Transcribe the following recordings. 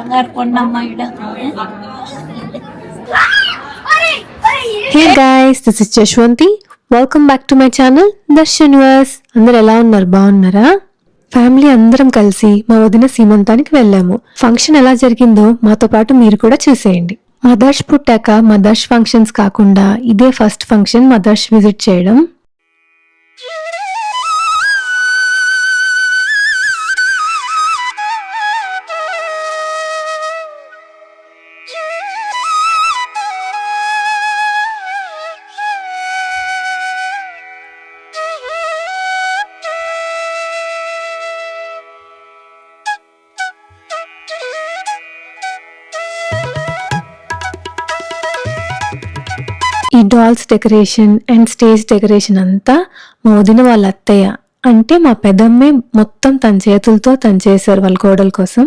Hey guys, this is Jashwanti. Welcome back to my channel, Dash Universe. అందరు ఎలా ఉన్నారు? బాగున్నారా? ఫ్యామిలీ అందరం కలిసి మా వదిన సీమంతానికి వెళ్ళాము. ఫంక్షన్ ఎలా జరిగిందో మాతో పాటు మీరు కూడా చూసేయండి. మదర్స్ పుట్టాక మదర్స్ ఫంక్షన్స్ కాకుండా ఇదే ఫస్ట్ ఫంక్షన్ మదర్స్ విజిట్ చేయడం. ఈ dolls decoration and stage decoration అంతా మా వదిన వాళ్ళ అత్తయ్య అంటే మా పెదమ్మే మొత్తం తన చేతులతో తను చేశారు వాళ్ళ కోడల కోసం.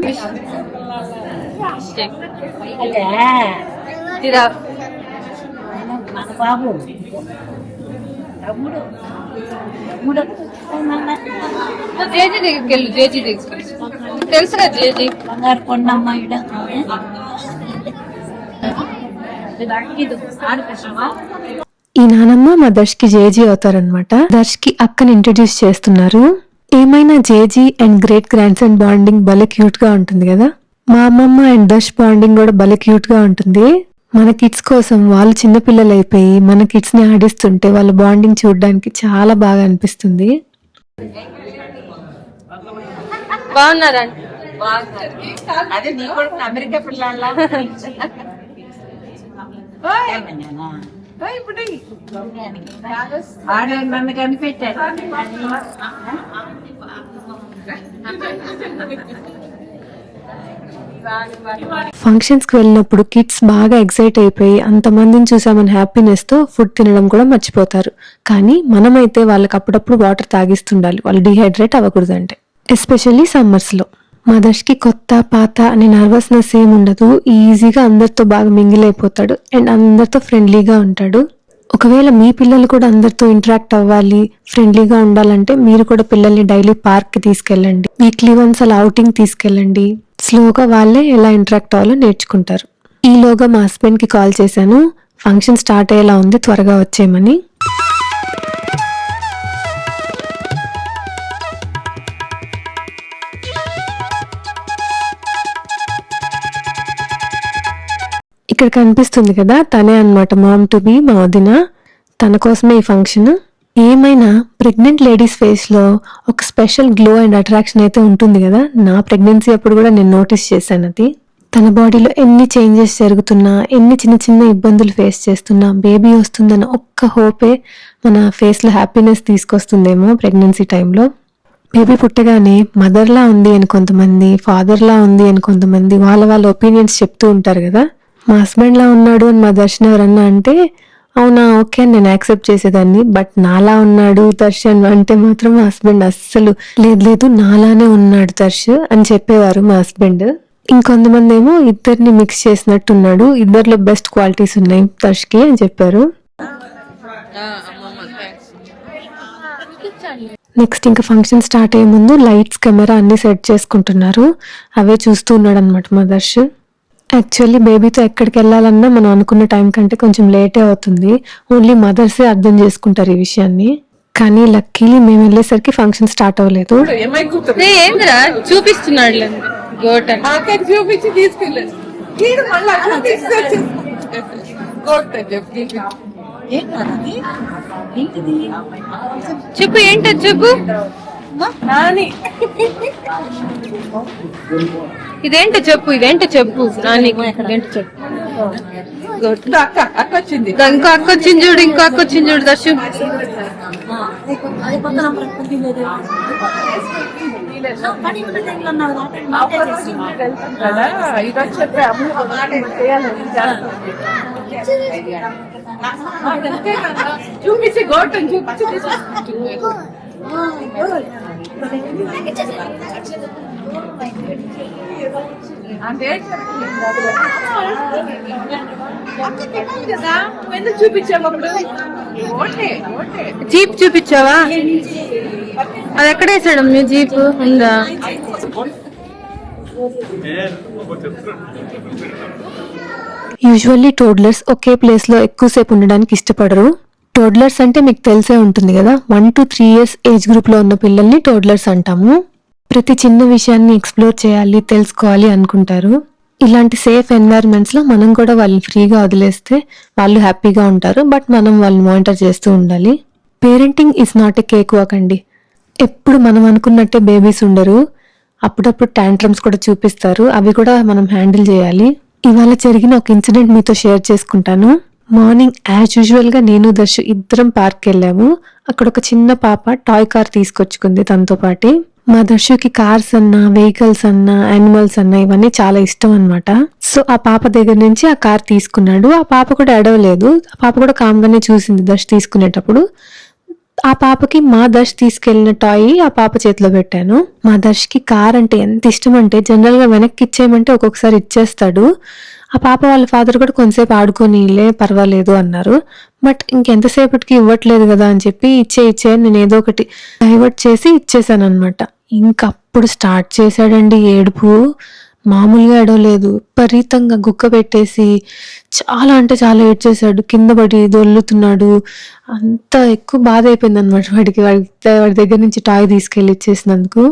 ఈ నానమ్మ మా దర్శ్ కి జేజీ అవుతారనమాట. దర్శ్ కి అక్కని ఇంట్రడ్యూస్ చేస్తున్నారు. ఏమైనా JG and great grand son bonding భలే క్యూట్ గా ఉంటుంది కదా. మా అమ్మమ్మ అండ్ దర్శ్ బాండింగ్ కూడా భలే క్యూట్ గా ఉంటుంది. మన కిడ్స్ కోసం వాళ్ళు చిన్నపిల్లలు అయిపోయి మన కిడ్స్ ని ఆడిస్తుంటే వాళ్ళ బాండింగ్ చూడడానికి చాలా బాగా అనిపిస్తుంది. బాగున్నారా? నన్ను కనిపెట్టాడు. ఫంక్షన్స్ కి వెళ్ళినప్పుడు కిడ్స్ బాగా ఎక్సైట్ అయిపోయి అంతమందిని చూసామని హ్యాపీనెస్ తో ఫుడ్ తినడం కూడా మర్చిపోతారు. కానీ మనమైతే వాళ్ళకి అప్పుడప్పుడు వాటర్ తాగిస్తుండాలి, వాళ్ళు డిహైడ్రేట్ అవ్వకూడదంటే. ఎస్పెషల్లీ సమ్మర్స్ లో. మదర్స్ కి కొత్త పాత అనే నర్వస్నెస్ ఏమి ఉండదు. ఈజీగా అందరితో బాగా మింగిల్ అయిపోతాడు అండ్ అందరితో ఫ్రెండ్లీగా ఉంటాడు. ఒకవేళ మీ పిల్లలు కూడా అందరితో ఇంటరాక్ట్ అవ్వాలి, ఫ్రెండ్లీగా ఉండాలంటే మీరు కూడా పిల్లల్ని డైలీ పార్క్ కి తీసుకెళ్ళండి, వీక్లీ వన్స్ అలా అవుటింగ్ తీసుకెళ్ళండి. స్లోగా వాళ్ళే ఎలా ఇంటరాక్ట్ అవ్వాలో నేర్చుకుంటారు. ఈలోగా మా హస్బెండ్ కి కాల్ చేశాను, ఫంక్షన్ స్టార్ట్ అయ్యేలా ఉంది, త్వరగా వచ్చేయమని. ఇక్కడ కనిపిస్తుంది కదా, తనే అన్నమాట మామ్ టు బి, మా వదిన. తన కోసమే ఈ ఫంక్షన్. ఏమైనా ప్రెగ్నెంట్ లేడీస్ ఫేస్ లో ఒక స్పెషల్ గ్లో అండ్ అట్రాక్షన్ అయితే ఉంటుంది కదా. నా ప్రెగ్నెన్సీ అప్పుడు కూడా నేను నోటీస్ చేశాను అది. తన బాడీలో ఎన్ని చేంజెస్ జరుగుతున్నా, ఎన్ని చిన్న చిన్న ఇబ్బందులు ఫేస్ చేస్తున్నా, బేబీ వస్తుందన్న ఒక్క హోపే మన ఫేస్ లో హ్యాపీనెస్ తీసుకొస్తుందేమో ప్రెగ్నెన్సీ టైంలో. బేబీ పుట్టగానే మదర్లా ఉంది అని కొంతమంది, ఫాదర్లా ఉంది అని కొంతమంది వాళ్ళ ఒపీనియన్స్ చెప్తూ ఉంటారు కదా. మా హస్బెండ్ లా ఉన్నాడు అని మా దర్శన్ ఎవరన్నా అంటే అవునా ఓకే అని నేను యాక్సెప్ట్ చేసేదాన్ని. బట్ నాలా ఉన్నాడు దర్శన్ అంటే మాత్రం మా హస్బెండ్ అస్సలు లేదు నాలానే ఉన్నాడు దర్శ్ అని చెప్పేవారు మా హస్బెండ్. ఇంకొంతమంది ఏమో ఇద్దరిని మిక్స్ చేసినట్టున్నాడు, ఇద్దరిలో బెస్ట్ క్వాలిటీస్ ఉన్నాయి దర్శ్కి అని చెప్పారు. నెక్స్ట్ ఇంకా ఫంక్షన్ స్టార్ట్ అయ్యే ముందు లైట్స్ కెమెరా అన్ని సెట్ చేసుకుంటున్నారు. అవే చూస్తూ ఉన్నాడు అనమాట మా దర్శ్. యాక్చువల్లీ బేబీతో ఎక్కడికి వెళ్ళాలన్నా మనం అనుకున్న టైం కంటే కొంచెం లేటే అవుతుంది. ఓన్లీ మదర్సే అర్థం చేసుకుంటారు ఈ విషయాన్ని. కానీ లక్కీలీ మేము వెళ్ళేసరికి ఫంక్షన్ స్టార్ట్ అవ్వలేదు. చూపిస్తున్నాడు చెప్పు, ఏంటో చెప్పు. ఇదేంటో చెప్పు, నాని ఇదేంటో చెప్పు. అక్క వచ్చింది చూడు, ఇంకో అక్క వచ్చింది చూడు దర్శు. చూపించి గోటం చూపించి అంటే జీప్ చూపించావా? అది ఎక్కడ వేసాడు మీ జీప్ ఉందా? యూజువల్లీ టోడ్లర్స్ ఒకే ప్లేస్లో ఎక్కువసేపు ఉండడానికి ఇష్టపడరు. టోడ్లర్స్ అంటే మీకు తెలిసే ఉంటుంది కదా, 1 to 3 years ఏజ్ గ్రూప్లో ఉన్న పిల్లల్ని టోడ్లర్స్ అంటాము. ప్రతి చిన్న విషయాన్ని ఎక్స్ప్లోర్ చేయాలి, తెలుసుకోవాలి అనుకుంటారు. ఇలాంటి సేఫ్ ఎన్వైరన్మెంట్స్లో మనం కూడా వాళ్ళని ఫ్రీగా వదిలేస్తే వాళ్ళు హ్యాపీగా ఉంటారు. బట్ మనం వాళ్ళని మానిటర్ చేస్తూ ఉండాలి. Parenting is not a cake walk అండి. ఎప్పుడు మనం అనుకున్నట్టే బేబీస్ ఉండరు. అప్పుడప్పుడు టాంట్రమ్స్ కూడా చూపిస్తారు. అవి కూడా మనం హ్యాండిల్ చేయాలి. ఇవాళ జరిగిన ఒక ఇన్సిడెంట్ మీతో షేర్ చేసుకుంటాను. మార్నింగ్ యాజ్ యూజువల్గా నేను దర్శు ఇద్దరం పార్క్ వెళ్ళాము. అక్కడ ఒక చిన్న పాప టాయ్ కార్ తీసుకొచ్చుకుంది తనతో పాటి. మా దర్శుకి కార్స్ అన్నా, వెహికల్స్ అన్నా, యానిమల్స్ అన్నా ఇవన్నీ చాలా ఇష్టం అనమాట. సో ఆ పాప దగ్గర నుంచి ఆ కార్ తీసుకున్నాడు. ఆ పాప కూడా అడవలేదు. ఆ పాప కూడా కామ్గానే చూసింది దర్శ్ తీసుకునేటప్పుడు. ఆ పాపకి మా దర్శ్ తీసుకెళ్లిన టాయ్ ఆ పాప చేతిలో పెట్టాను. మా దర్శ్కి కార్ అంటే ఎంత ఇష్టం అంటే జనరల్ గా వెనక్కి ఇచ్చేయమంటే ఒక్కొక్కసారి ఇచ్చేస్తాడు. ఆ పాప వాళ్ళ ఫాదర్ కూడా కొంతసేపు ఆడుకోనిలే పర్వాలేదు అన్నారు. బట్ ఇంకెంతసేపటికి ఇవ్వట్లేదు కదా అని చెప్పి ఇచ్చే నేను ఏదో ఒకటి డైవర్ట్ చేసి ఇచ్చేసాను అనమాట. ఇంకప్పుడు స్టార్ట్ చేశాడండి ఏడుపు. మామూలుగా ఏడవలేదు. విపరీతంగా గుక్క పెట్టేసి చాలా అంటే చాలా ఏడ్చేశాడు. కింద పడి దొల్లుతున్నాడు. అంత ఎక్కువ బాధ అయిపోయింది అనమాట వాడి దగ్గర నుంచి టాయ్ తీసుకెళ్ళి ఇచ్చేసినందుకు.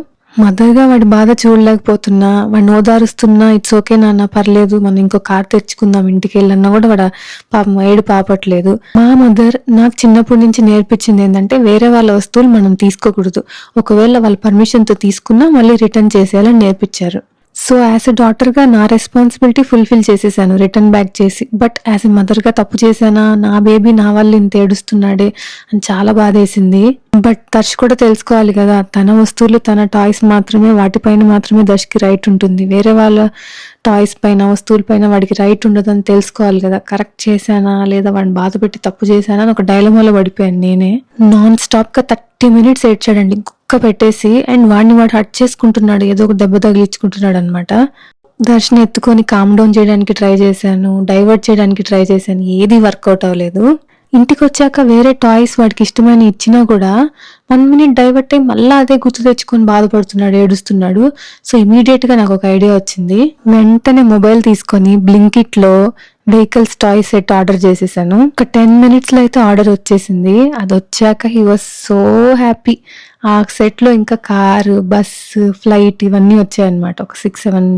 మదర్గా వాడి బాధ చూడలేకపోతున్నా, వాడిని ఓదారుస్తున్నా, ఇట్స్ ఓకే నాన్న పర్లేదు మనం ఇంకో కార్ తెచ్చుకుందాం ఇంటికి వెళ్ళన్నా కూడా వాడు పాపం ఏడు పాపట్లేదు. మా మదర్ నాకు చిన్నప్పటి నుంచి నేర్పించింది ఏంటంటే వేరే వాళ్ళ వస్తువులు మనం తీసుకోకూడదు. ఒకవేళ వాళ్ళ పర్మిషన్తో తీసుకున్నా మళ్ళీ రిటర్న్ చేసేయాలని నేర్పించారు. సో యాజ్ ఎ డాటర్గా నా రెస్పాన్సిబిలిటీ ఫుల్ఫిల్ చేసేసాను రిటర్న్ బ్యాక్ చేసి. బట్ యాజ్ ఎ మదర్గా తప్పు చేశానా, నా బేబీ నా వల్ల ఇంత ఏడుస్తున్నాడే అని చాలా బాధేసింది. బట్ దర్శ్ కూడా తెలుసుకోవాలి కదా, తన వస్తువులు తన టాయ్స్ మాత్రమే, వాటిపైన మాత్రమే దర్శ్కి రైట్ ఉంటుంది. వేరే వాళ్ళ టాయ్స్ పైన వస్తువుల పైన వాడికి రైట్ ఉండదని తెలుసుకోవాలి కదా. కరెక్ట్ చేశానా లేదా వాడిని బాధ పెట్టి తప్పు చేశానా అని ఒక డైలమాలో పడిపోయాను నేనే. నాన్ స్టాప్ గా 30 minutes ఏడ్చాడండి కుక్క పెట్టేసి. అండ్ వాడిని వాడు హట్ చేసుకుంటున్నాడు, ఏదో ఒక దెబ్బ తగిలించుకుంటున్నాడు అనమాట. దర్శని ఎత్తుకొని కామ్ డౌన్ చేయడానికి ట్రై చేశాను, డైవర్ట్ చేయడానికి ట్రై చేశాను, ఏది వర్కౌట్ అవ్వలేదు. ఇంటికి వచ్చాక వేరే టాయ్స్ వాడికి ఇష్టమైన ఇచ్చినా కూడా 1 minute డైవర్ట్ అయ్యి మళ్ళీ అదే గుర్తు తెచ్చుకొని బాధపడుతున్నాడు, ఏడుస్తున్నాడు. సో ఇమీడియట్ గా నాకు ఒక ఐడియా వచ్చింది. వెంటనే మొబైల్ తీసుకొని బ్లింకిట్ లో వెహికల్స్ టాయ్ సెట్ ఆర్డర్ చేసేసాను. ఒక 10 minutes లో అయితే ఆర్డర్ వచ్చేసింది. అది వచ్చాక హీ వాజ్ సో హ్యాపీ. ఆ సెట్ లో ఇంకా కారు, బస్సు, ఫ్లైట్ ఇవన్నీ వచ్చాయన్నమాట. ఒక 6-7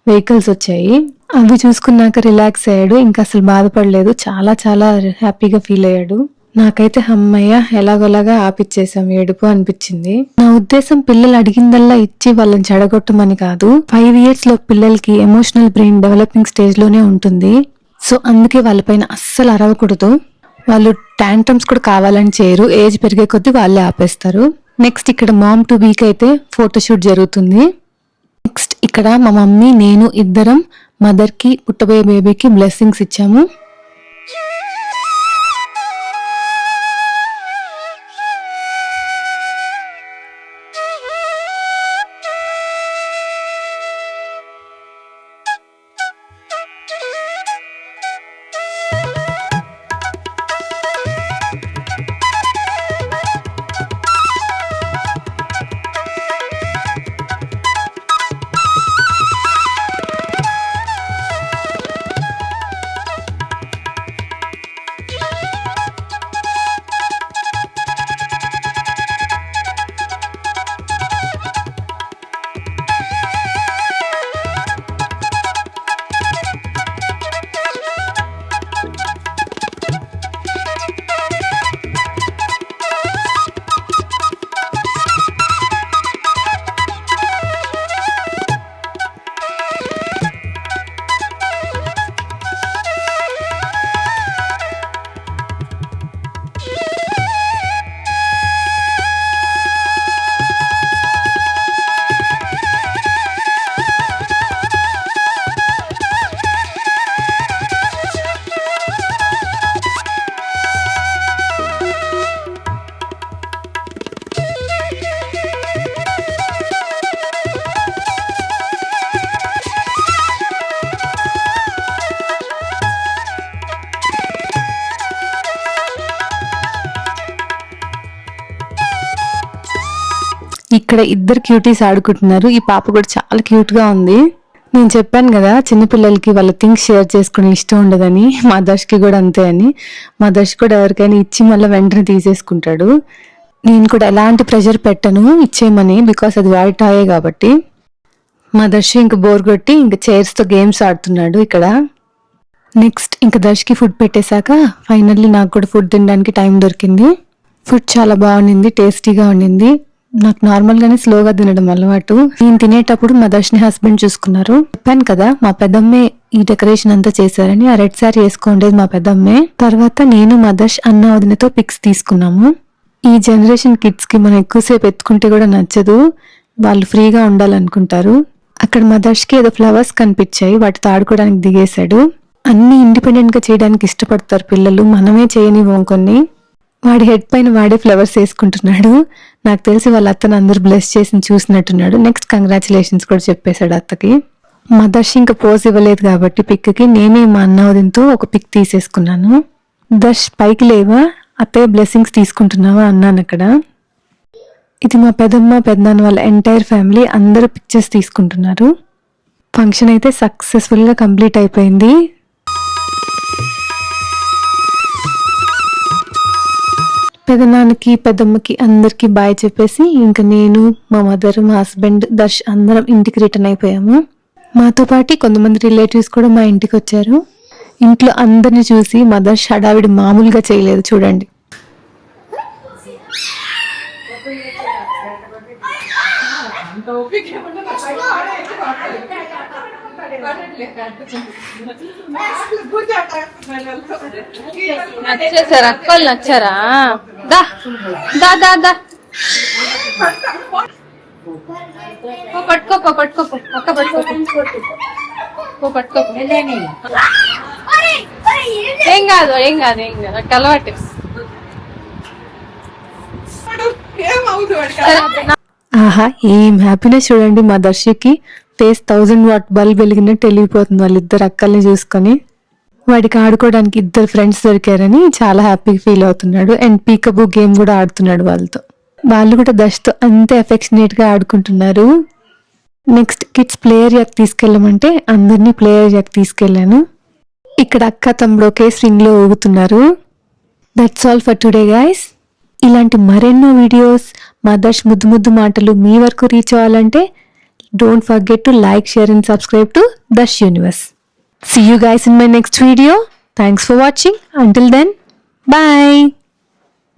వెహికల్స్ వచ్చాయి. అవి చూసుకున్నాక రిలాక్స్ అయ్యాడు. ఇంకా అసలు బాధపడలేదు. చాలా చాలా హ్యాపీగా ఫీల్ అయ్యాడు. నాకైతే అమ్మయ్య ఎలాగోలాగా ఆపిచ్చేసాం ఏడుపు అనిపించింది. నా ఉద్దేశం పిల్లలు అడిగిందల్లా ఇచ్చి వాళ్ళని చెడగొట్టమని కాదు. 5 years లో పిల్లలకి ఎమోషనల్ బ్రెయిన్ డెవలపింగ్ స్టేజ్ లోనే ఉంటుంది. సో అందుకే వాళ్ళపైన అస్సలు అరవకూడదు. వాళ్ళు టాంట్రమ్స్ కూడా కావాలని చేయరు. ఏజ్ పెరిగే కొద్దీ వాళ్ళే ఆపేస్తారు. నెక్స్ట్ ఇక్కడ మామ్ టు బీకి అయితే ఫోటోషూట్ జరుగుతుంది. నెక్స్ట్ ఇక్కడ మా మమ్మీ నేను ఇద్దరం మదర్ కి పుట్టబోయే బేబీకి బ్లెస్సింగ్స్ ఇచ్చాము. ఇక్కడ ఇద్దరు క్యూటీస్ ఆడుకుంటున్నారు. ఈ పాప కూడా చాలా క్యూట్ గా ఉంది. నేను చెప్పాను కదా చిన్నపిల్లలకి వాళ్ళ థింగ్స్ షేర్ చేసుకునే ఇష్టం ఉండదని, మా దర్శకి కూడా అంతే అని. మా దర్శ కూడా ఎవరికైనా ఇచ్చి మళ్ళీ వెంటనే తీసేసుకుంటాడు. నేను కూడా ఎలాంటి ప్రెషర్ పెట్టను ఇచ్చేయమని, బికాస్ అది వాడి టాయే కాబట్టి. మా దర్శ ఇంక బోర్ కొట్టి ఇంక చైర్స్తో గేమ్స్ ఆడుతున్నాడు ఇక్కడ. నెక్స్ట్ ఇంక దర్శకి ఫుడ్ పెట్టేశాక ఫైనల్లీ నాకు కూడా ఫుడ్ తినడానికి టైం దొరికింది. ఫుడ్ చాలా బాగుండింది, టేస్టీగా ఉండింది. నాకు నార్మల్గానే స్లోగా తినడం అలవాటు. నేను తినేటప్పుడు మా దర్శని హస్బెండ్ చూసుకున్నారు. చెప్పాను కదా మా పెద్దమ్మే ఈ డెకరేషన్ అంతా చేశారని. ఆ రెడ్ సారీ వేసుకోండేది మా పెద్దమ్మే. తర్వాత నేను మా దర్శ్ అన్న వదినతో పిక్స్ తీసుకున్నాము. ఈ జనరేషన్ కిడ్స్ కి మనం ఎక్కువసేపు ఎత్తుకుంటే కూడా నచ్చదు, వాళ్ళు ఫ్రీగా ఉండాలనుకుంటారు. అక్కడ మా దర్శకి ఏదో ఫ్లవర్స్ కనిపించాయి, వాటితో ఆడుకోవడానికి దిగేశాడు. అన్ని ఇండిపెండెంట్ గా చేయడానికి ఇష్టపడతారు పిల్లలు, మనమే చేయనివ్వం కొన్ని. వాడి హెడ్ పైన వాడే ఫ్లవర్స్ వేసుకుంటున్నాడు. నాకు తెలిసి వాళ్ళ అత్తను అందరూ బ్లెస్ చేసి చూసినట్టున్నాడు. నెక్స్ట్ కంగ్రాచులేషన్స్ కూడా చెప్పేశాడు అత్తకి. మా దర్శ ఇంకా పోజ్ ఇవ్వలేదు కాబట్టి పిక్కి నేనే మా అన్న వదినతో ఒక పిక్ తీసేసుకున్నాను. దర్శ్ పైకి లేవా, అత్తయ్య బ్లెస్సింగ్స్ తీసుకుంటున్నావా అన్నాను అక్కడ. ఇది మా పెద్దమ్మ పెద్దనాన్న వాళ్ళ ఎంటైర్ ఫ్యామిలీ అందరూ పిక్చర్స్ తీసుకుంటున్నారు. ఫంక్షన్ అయితే సక్సెస్ఫుల్ గా కంప్లీట్ అయిపోయింది. పెదనాన్నకి పెద్దమ్మకి అందరికి బాయ్ చెప్పేసి ఇంకా నేను మా మదర్ మా హస్బెండ్ దర్శ్ అందరం ఇంటికి రిటర్న్ అయిపోయాము. మాతో పాటు కొంతమంది రిలేటివ్స్ కూడా మా ఇంటికి వచ్చారు. ఇంట్లో అందరిని చూసి మా దర్శ్ హడావిడి మామూలుగా చేయలేదు చూడండి. నచ్చేసారు అక్కలు, నచ్చారా? దా దా దా దా పట్టుకోపో పట్టుకోపో అక్క పట్టుకోపో. ఏం కాదు ఏం కాదు ఏం కాదు, అక్క అలవాటు. ఆహా ఏం హ్యాపీనెస్ చూడండి. మా దర్శకి ఫేస్ 1000 వాట్ బల్బ్ వెలిగినట్టు వెళ్ళిపోతుంది వాళ్ళిద్దరు అక్కల్ని చూసుకొని. వాడికి ఆడుకోవడానికి ఇద్దరు ఫ్రెండ్స్ దొరికారని చాలా హ్యాపీగా ఫీల్ అవుతున్నాడు. అండ్ పీకబూ గేమ్ కూడా ఆడుతున్నాడు వాళ్ళతో. వాళ్ళు కూడా దర్శతో అంతే అఫెక్షనేట్ గా ఆడుకుంటున్నారు. నెక్స్ట్ కిడ్స్ ప్లే ఏరియాకి తీసుకెళ్ళమంటే అందరినీ ప్లే ఏరియాకి తీసుకెళ్లాను. ఇక్కడ అక్క తమ్ముడు ఒకే స్వింగ్ లో ఊగుతున్నారు. That's all for today guys. ఇలాంటి మరెన్నో వీడియోస్, మా దర్శ్ ముద్దు ముద్దు మాటలు మీ వరకు రీచ్ అవ్వాలంటే don't forget to like, share and subscribe to Darsh Universe. See you guys in my next video. Thanks for watching. Until then, bye.